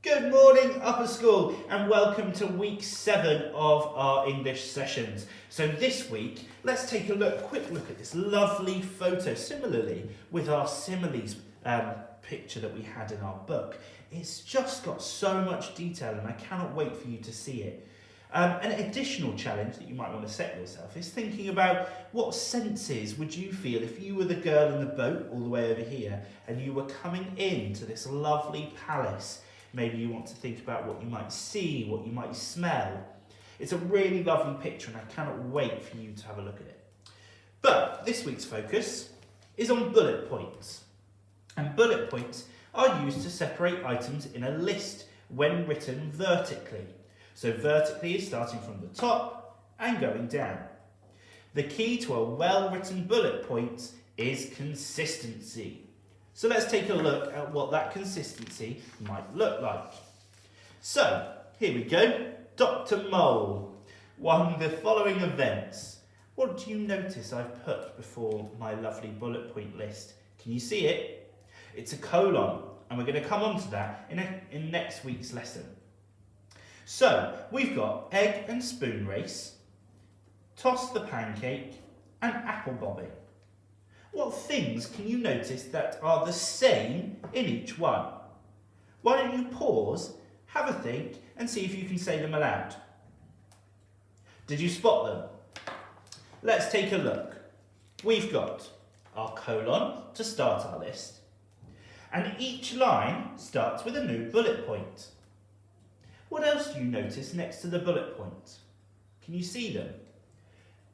Good morning, Upper School, and welcome to week 7 of our English sessions. So this week, let's take a quick look at this lovely photo, similarly with our similes picture that we had in our book. It's just got so much detail and I cannot wait for you to see it. An additional challenge that you might want to set yourself is thinking about what senses would you feel if you were the girl in the boat all the way over here and you were coming into this lovely palace. Maybe you want to think about what you might see, what you might smell. It's a really lovely picture and I cannot wait for you to have a look at it. But this week's focus is on bullet points. And bullet points are used to separate items in a list when written vertically. So vertically is starting from the top and going down. The key to a well-written bullet point is consistency. So let's take a look at what that consistency might look like. So, here we go. Dr. Mole won the following events. What do you notice I've put before my lovely bullet point list? Can you see it? It's a colon, and we're going to come on to that in next week's lesson. So, we've got egg and spoon race, toss the pancake, and apple bobbing. What things can you notice that are the same in each one? Why don't you pause, have a think, and see if you can say them aloud. Did you spot them? Let's take a look. We've got our colon to start our list, and each line starts with a new bullet point. What else do you notice next to the bullet point? Can you see them?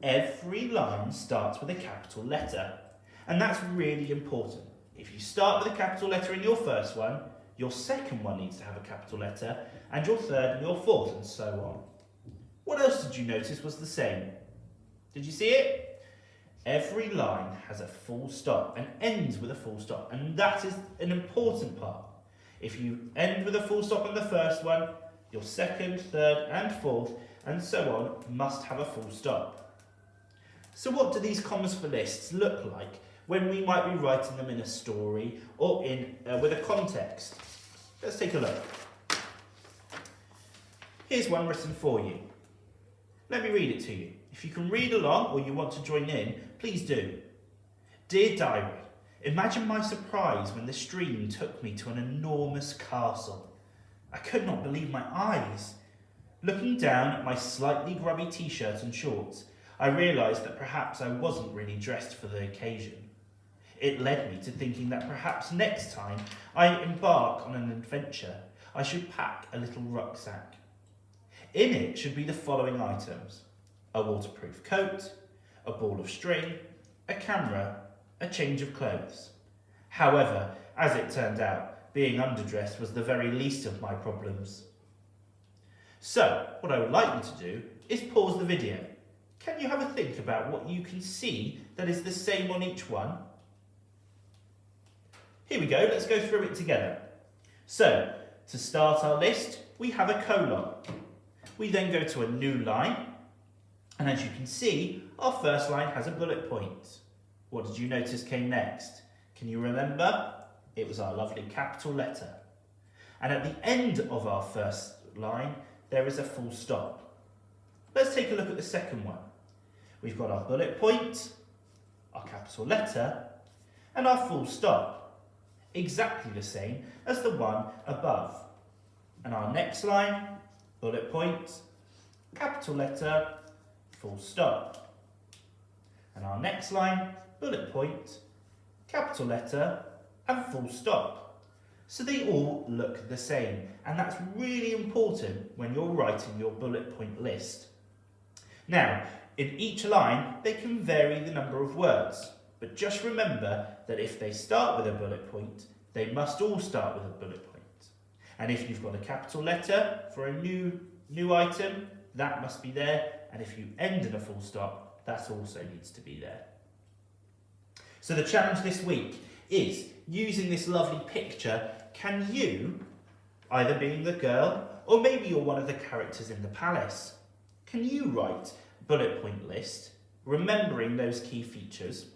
Every line starts with a capital letter. And that's really important. If you start with a capital letter in your first one, your second one needs to have a capital letter, and your third and your fourth, and so on. What else did you notice was the same? Did you see it? Every line has a full stop and ends with a full stop, and that is an important part. If you end with a full stop on the first one, your second, third, and fourth, and so on, must have a full stop. So what do these commas for lists look like when we might be writing them in a story or with a context? Let's take a look. Here's one written for you. Let me read it to you. If you can read along or you want to join in, please do. Dear Diary, imagine my surprise when the stream took me to an enormous castle. I could not believe my eyes. Looking down at my slightly grubby t-shirt and shorts, I realised that perhaps I wasn't really dressed for the occasion. It led me to thinking that perhaps next time I embark on an adventure, I should pack a little rucksack. In it should be the following items: a waterproof coat, a ball of string, a camera, a change of clothes. However, as it turned out, being underdressed was the very least of my problems. So, what I would like you to do is pause the video. Can you have a think about what you can see that is the same on each one? Here we go, let's go through it together. So, to start our list, we have a colon. We then go to a new line, and as you can see, our first line has a bullet point. What did you notice came next? Can you remember? It was our lovely capital letter. And at the end of our first line, there is a full stop. Let's take a look at the second one. We've got our bullet point, our capital letter, and our full stop. Exactly the same as the one above. And our next line, bullet point, capital letter, full stop. And our next line, bullet point, capital letter, and full stop. So they all look the same, and that's really important when you're writing your bullet point list. Now, in each line, they can vary the number of words, but just remember that if they start with a bullet point, they must all start with a bullet point. And if you've got a capital letter for a new item, that must be there, and if you end in a full stop, that also needs to be there. So the challenge this week is, using this lovely picture, can you, either being the girl, or maybe you're one of the characters in the palace, can you write a bullet point list, remembering those key features?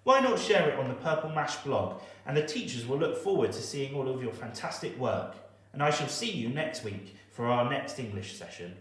Why not share it on the Purple Mash blog, and the teachers will look forward to seeing all of your fantastic work. and I shall see you next week for our next English session.